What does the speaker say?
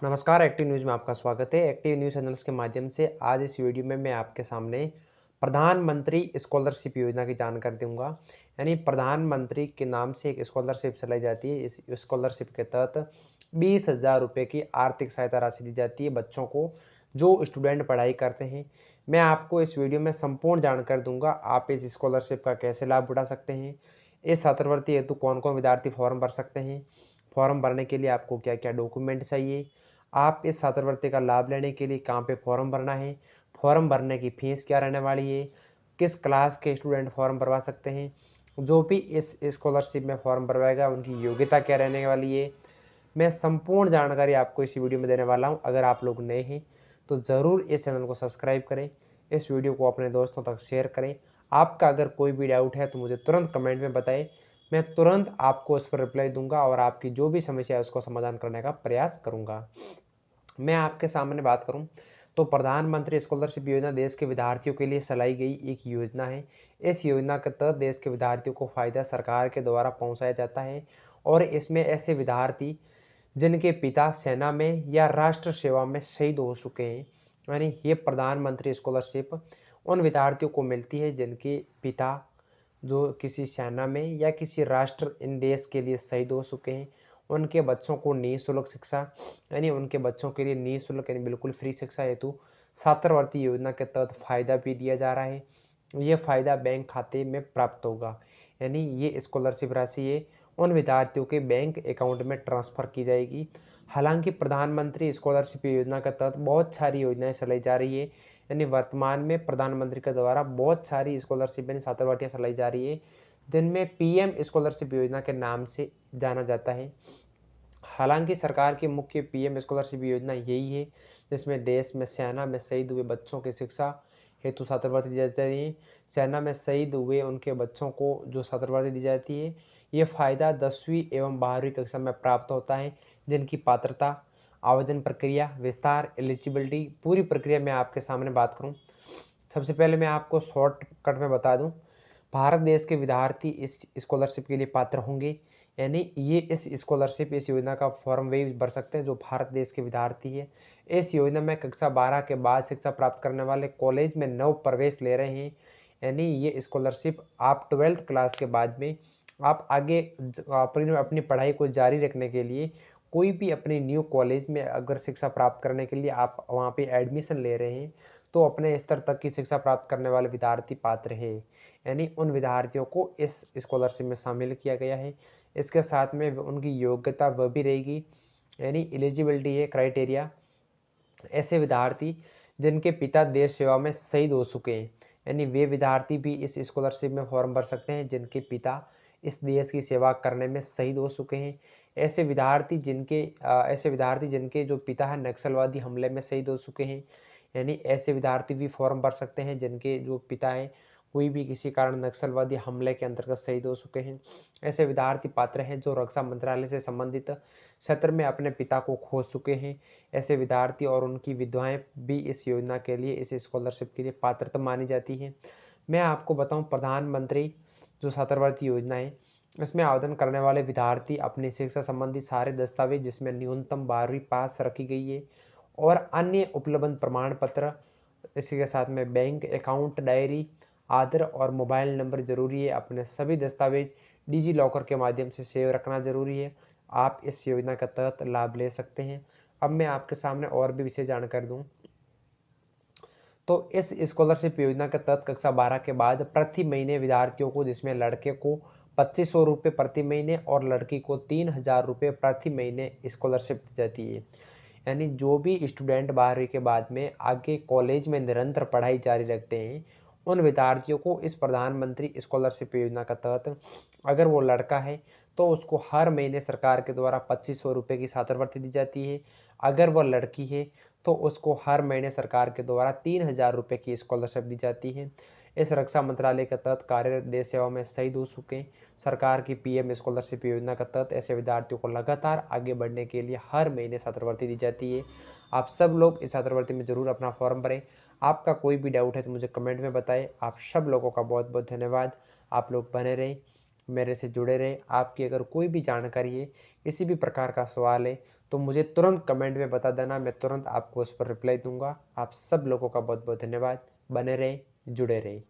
नमस्कार, active news में आपका स्वागत है। एक्टिव न्यूज़ चैनल्स के माध्यम से आज इस वीडियो में मैं आपके सामने प्रधानमंत्री स्कॉलरशिप योजना की जानकारी दूँगा। यानी प्रधानमंत्री के नाम से एक स्कॉलरशिप चलाई जाती है। इस स्कॉलरशिप के तहत 20,000 रुपये की आर्थिक सहायता राशि दी जाती है बच्चों को, जो स्टूडेंट पढ़ाई करते हैं। मैं आपको इस वीडियो में संपूर्ण जानकारी दूँगा, आप इस स्कॉलरशिप का कैसे लाभ उठा सकते हैं, इस छात्रवृत्ति हेतु कौन-कौन विद्यार्थी फॉर्म भर सकते हैं, फॉर्म भरने के लिए आपको क्या-क्या डॉक्यूमेंट चाहिए, आप इस छात्रवृत्ति का लाभ लेने के लिए कहाँ पे फॉर्म भरना है, फॉर्म भरने की फ़ीस क्या रहने वाली है, किस क्लास के स्टूडेंट फॉर्म भरवा सकते हैं, जो भी इस स्कॉलरशिप में फॉर्म भरवाएगा उनकी योग्यता क्या रहने वाली है। मैं संपूर्ण जानकारी आपको इस वीडियो में देने वाला हूँ। अगर आप लोग नए हैं तो ज़रूर इस चैनल को सब्सक्राइब करें, इस वीडियो को अपने दोस्तों तक शेयर करें। आपका अगर कोई भी डाउट है तो मुझे तुरंत कमेंट में बताएं, मैं तुरंत आपको उस पर रिप्लाई दूंगा और आपकी जो भी समस्या है उसको समाधान करने का प्रयास करूंगा। मैं आपके सामने बात करूं तो प्रधानमंत्री स्कॉलरशिप योजना देश के विद्यार्थियों के लिए चलाई गई एक योजना है। इस योजना के तहत देश के विद्यार्थियों को फ़ायदा सरकार के द्वारा पहुंचाया जाता है और इसमें ऐसे विद्यार्थी जिनके पिता सेना में या राष्ट्र सेवा में शहीद हो चुके हैं, यानी ये प्रधानमंत्री स्कॉलरशिप उन विद्यार्थियों को मिलती है जिनके पिता जो किसी सेना में या किसी राष्ट्र इन देश के लिए शहीद हो चुके हैं। उनके बच्चों को निःशुल्क शिक्षा, यानी उनके बच्चों के लिए निःशुल्क यानी बिल्कुल फ्री शिक्षा हेतु छात्रवृत्ति योजना के तहत फ़ायदा भी दिया जा रहा है। ये फ़ायदा बैंक खाते में प्राप्त होगा, यानी ये स्कॉलरशिप राशि है उन विद्यार्थियों के बैंक अकाउंट में ट्रांसफ़र की जाएगी। हालांकि प्रधानमंत्री स्कॉलरशिप योजना के तहत बहुत सारी योजनाएं चलाई जा रही है, यानी वर्तमान में प्रधानमंत्री के द्वारा बहुत सारी स्कॉलरशिप यानी छात्रवृत्तियाँ चलाई जा रही है, जिनमें पीएम स्कॉलरशिप योजना के नाम से जाना जाता है। हालांकि सरकार की मुख्य पीएम स्कॉलरशिप योजना यही है, जिसमें देश में सेना में शहीद हुए बच्चों की शिक्षा हेतु छात्रवृत्ति दी जाती है। सेना में शहीद हुए उनके बच्चों को जो छात्रवृत्ति दी जाती है, ये फ़ायदा 10वीं एवं 12वीं कक्षा में प्राप्त होता है, जिनकी पात्रता, आवेदन प्रक्रिया, विस्तार, एलिजिबिलिटी पूरी प्रक्रिया मैं आपके सामने बात करूँ। सबसे पहले मैं आपको शॉर्टकट में बता दूँ, भारत देश के विद्यार्थी इस स्कॉलरशिप के लिए पात्र होंगे, यानी ये इस स्कॉलरशिप इस योजना का फॉर्म वही भर सकते हैं जो भारत देश के विद्यार्थी है। इस योजना में कक्षा 12 के बाद शिक्षा प्राप्त करने वाले कॉलेज में नव प्रवेश ले रहे हैं, यानी ये स्कॉलरशिप आप 12th क्लास के बाद में आप आगे अपनी पढ़ाई को जारी रखने के लिए कोई भी अपनी न्यू कॉलेज में अगर शिक्षा प्राप्त करने के लिए आप वहाँ पे एडमिशन ले रहे हैं, तो अपने स्तर तक की शिक्षा प्राप्त करने वाले विद्यार्थी पात्र है, यानी उन विद्यार्थियों को इस स्कॉलरशिप में शामिल किया गया है। इसके साथ में उनकी योग्यता वह भी रहेगी, यानी एलिजिबिलिटी है क्राइटेरिया, ऐसे विद्यार्थी जिनके पिता देश सेवा में शहीद हो चुके हैं, यानी वे विद्यार्थी भी इस स्कॉलरशिप में फॉर्म भर सकते हैं जिनके पिता इस देश की सेवा करने में शहीद हो चुके हैं। ऐसे विद्यार्थी जिनके जो पिता है नक्सलवादी हमले में शहीद हो चुके हैं, यानी ऐसे विद्यार्थी भी फॉर्म भर सकते हैं जिनके जो पिता हैं कोई भी किसी कारण नक्सलवादी हमले के अंतर्गत शहीद हो चुके हैं। ऐसे विद्यार्थी पात्र हैं जो रक्षा मंत्रालय से संबंधित क्षेत्र में अपने पिता को खो चुके हैं। ऐसे विद्यार्थी और उनकी विधवाएं भी इस योजना के लिए, इस स्कॉलरशिप के लिए पात्रता मानी जाती है। मैं आपको बताऊं, प्रधानमंत्री जो छात्रवृत्ति योजना है, इसमें आवेदन करने वाले विद्यार्थी अपनी शिक्षा संबंधी सारे दस्तावेज जिसमें न्यूनतम 12वीं पास रखी गई है और अन्य उपलब्ध प्रमाण पत्र, इसी के साथ में बैंक अकाउंट डायरी, आधार और मोबाइल नंबर ज़रूरी है। अपने सभी दस्तावेज डिजी लॉकर के माध्यम से सेव रखना ज़रूरी है। आप इस योजना के तहत लाभ ले सकते हैं। अब मैं आपके सामने और भी विशेष जानकारी दूँ, तो इस स्कॉलरशिप योजना के तहत कक्षा 12 के बाद प्रति महीने विद्यार्थियों को, जिसमें लड़के को 2500 रुपये प्रति महीने और लड़की को 3000 रुपये प्रति महीने स्कॉलरशिप दी जाती है। यानी जो भी स्टूडेंट 12वीं के बाद में आगे कॉलेज में निरंतर पढ़ाई जारी रखते हैं, उन विद्यार्थियों को इस प्रधानमंत्री स्कॉलरशिप योजना के तहत, अगर वो लड़का है तो उसको हर महीने सरकार के द्वारा 2500 रुपये की छात्रवृत्ति दी जाती है। अगर वह लड़की है तो उसको हर महीने सरकार के द्वारा 3000 रुपये की स्कॉलरशिप दी जाती है। इस रक्षा मंत्रालय के तहत कार्यरत देश सेवा में शहीद हो चुके सरकार की पीएम स्कॉलरशिप योजना के तहत ऐसे विद्यार्थियों को लगातार आगे बढ़ने के लिए हर महीने छात्रवृत्ति दी जाती है। आप सब लोग इस छात्रवृत्ति में ज़रूर अपना फॉर्म भरें। आपका कोई भी डाउट है तो मुझे कमेंट में बताएं। आप सब लोगों का बहुत बहुत धन्यवाद। आप लोग बने रहें, मेरे से जुड़े रहें। आपकी अगर कोई भी जानकारी है, किसी भी प्रकार का सवाल है, तो मुझे तुरंत कमेंट में बता देना, मैं तुरंत आपको उस पर रिप्लाई दूँगा। आप सब लोगों का बहुत-बहुत धन्यवाद। बने रहें, जुड़े रहें।